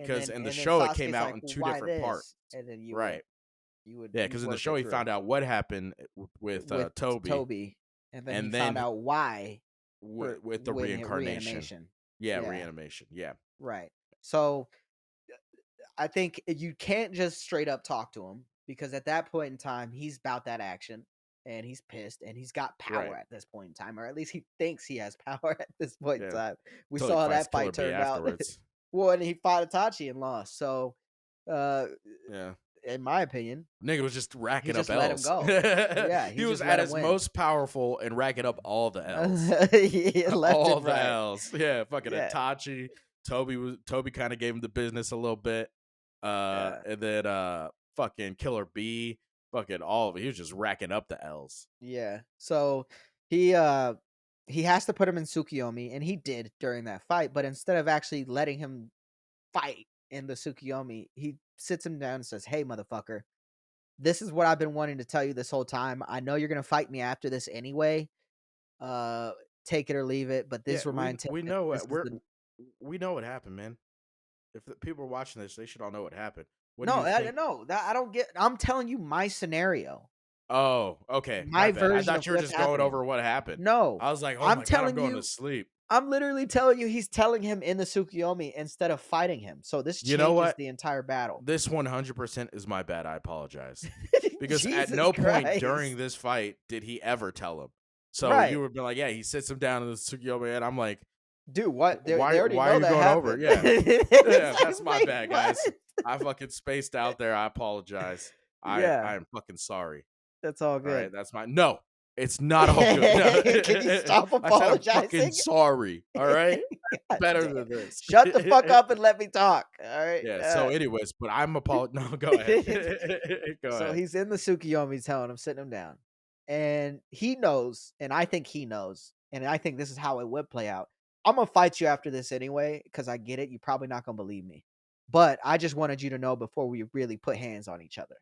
because in the and then show it came Sasuke's out like, in well, two why different parts. this? And then Right. Yeah, you'd because in the work show it he through found out what happened with with Toby, Toby, and then he and found then out why for with the reincarnation. reanimation. Yeah, Yeah, reanimation. Yeah. right. So I think you can't just straight up talk to him because at that point in time he's about that action and he's pissed and he's got Right. power at this point in time, or at least he thinks he has power at this point in Yeah. time. We Until he saw how fights that Killer fight B turned out. afterwards. Well, and he fought Itachi and lost. So, uh, Yeah. in my opinion, Nigga was just he racking up just let him L's. go. Yeah, He he was just at let him his win. most powerful and racking up all the L's. Yeah, left All and the right. L's. Yeah, fucking Yeah, Itachi. Toby kind of gave him the business a little bit. yeah, And then fucking Killer B, fucking all of it. He was just racking up the L's. yeah. So he has to put him in Tsukiyomi, and he did during that fight. But instead of actually letting him fight in the Tsukiyomi, he sits him down and says, "Hey, motherfucker, this is what I've been wanting to tell you this whole time. I know you're gonna fight me after this anyway. Uh, take it or leave it. But Yeah, this reminds him we that know this is the we know what happened, man. If the people are watching this, they should all know what happened. What do no, you think? no. That I don't get. I'm telling you my scenario, Oh, okay. My my bad. I version thought of you were what's just going happening. over what happened. No, I was like, oh I'm my God, I'm telling going to you. sleep. I'm literally telling you he's telling him in the Tsukiyomi instead of fighting him. So this You know changes what? the entire battle. This 100% is my bad. I apologize. Because at Jesus no point Christ. during this fight did he ever tell him. So Right. you would be like, yeah, he sits him down in the Tsukiyomi, and I'm like, Dude, what? They why already are know you that going over? happened. Yeah. It's Yeah, like, that's my wait, bad, what? guys. I fucking spaced out there. I apologize. I Yeah, am fucking sorry. that's all All right, good. that's my no. It's not all good. No. Can you stop I said I'm fucking apologizing? sorry. All right, God better damn. than this. Shut the fuck up and let me talk. All right. Yeah. So, anyways, but I'm No, go ahead. Go So ahead. he's in the Tsukiyomi telling him, sitting him down. And he knows, and I think he knows, and I think this is how it would play out. I'm gonna fight you after this anyway, because I get it. You're probably not gonna believe me. But I just wanted you to know before we really put hands on each other.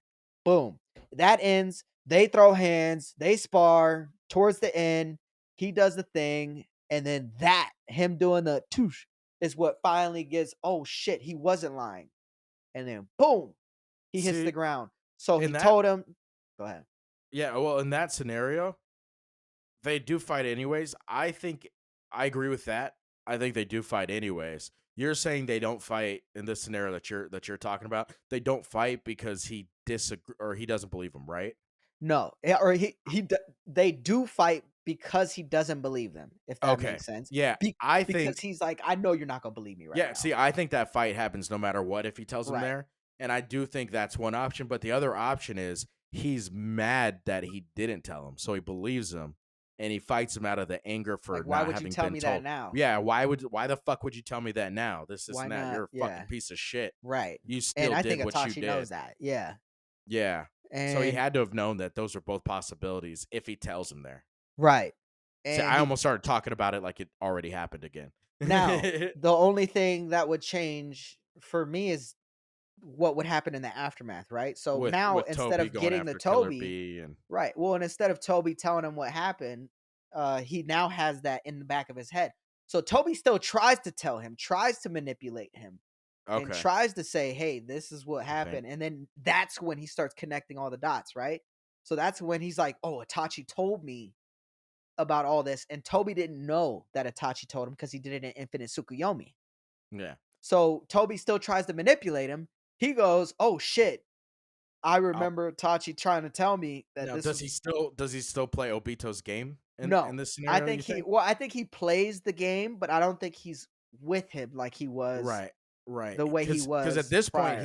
Boom. That ends. They throw hands, they spar towards the end. He does the thing, and then him doing the toosh is what finally gets, oh shit, he wasn't lying. And then boom, he hits the See, ground. So in he that, told him, go ahead. yeah, well, in that scenario, they do fight anyways. I think I agree with that. I think they do fight anyways. You're saying they don't fight in this scenario that you're talking about. They don't fight because he disagree or he doesn't believe him, right? No, or they do fight because he doesn't believe them, if that Okay. makes sense. Yeah, Be- I because think he's like, I know you're not gonna believe me right yeah, now. see, I think that fight happens no matter what if he tells him Right. there. And I do think that's one option, but the other option is he's mad that he didn't tell him. So he believes him and he fights him out of the anger for Like, why not would you having tell been me told. that now? Yeah, why the fuck would you tell me that now? This Why and that. not? You're a Yeah. fucking piece of shit. Right. You And still I did think what you Itachi did. knows that. Yeah. Yeah. So he And had to have known that those are both possibilities if he tells him there. right. See, And I almost started talking about it like it already happened again. now the only thing that would change for me is what would happen in the aftermath, right? So now with instead Toby of going getting the after Killer Toby, B and right. Well, and instead of Toby telling him what happened, he now has that in the back of his head. So Toby still tries to tell him, tries to manipulate him, and okay. tries to say, "Hey, this is what You think? happened." And then that's when he starts connecting all the dots, right? So that's when he's like, "Oh, Itachi told me about all this," and Toby didn't know that Itachi told him because he did it in Infinite Tsukuyomi. Yeah. So Toby still tries to manipulate him. He goes, "Oh shit, I remember Itachi trying to tell me that Now, this was." does he still play Obito's game in No, this I scenario? think You think? I think he plays the game, but I don't think he's with him like he was Right, right. the way he Because at was this point prior.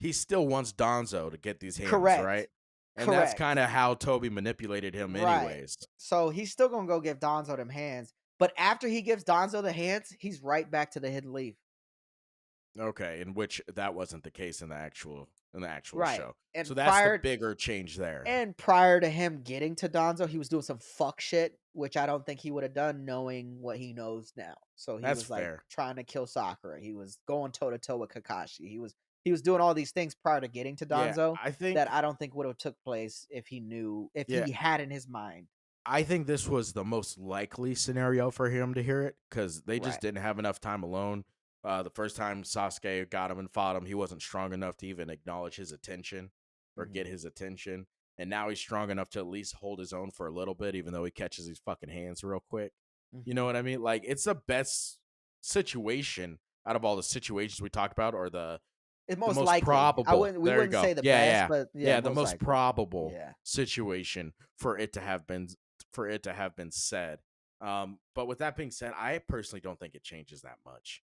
he still wants Donzo to get these hands, Correct. right? And that's Correct. kind of how Toby manipulated him, Right. anyways. So he's still gonna go give Donzo them hands, but after he gives Donzo the hands, he's right back to the hidden leaf. Okay, in which that wasn't the case in the actual Right. show. And So that's the bigger change there. prior to him getting to Donzo, he was doing some fuck shit, which I don't think he would have done knowing what he knows now. So he That's was like fair. trying to kill Sakura. He was going toe to toe with Kakashi. He was doing all these things prior to getting to Yeah, Donzo I think that I don't think would have took place if he knew, if Yeah. he had in his mind. I think this was the most likely scenario for him to hear it because they just Right. didn't have enough time alone. The first time Sasuke got him and fought him, he wasn't strong enough to even acknowledge his attention or Mhm, get his attention. And now he's strong enough to at least hold his own for a little bit, even though he catches these fucking hands real quick. You know mhm. what I mean? Like, it's the best situation out of all the situations we talked about, or It's the most most likely. I probable. wouldn't we There you wouldn't go. say the Yeah, best, yeah, but yeah, yeah. The most most likely. probable Yeah. situation for it to have been said. But with that being said, I personally don't think it changes that much.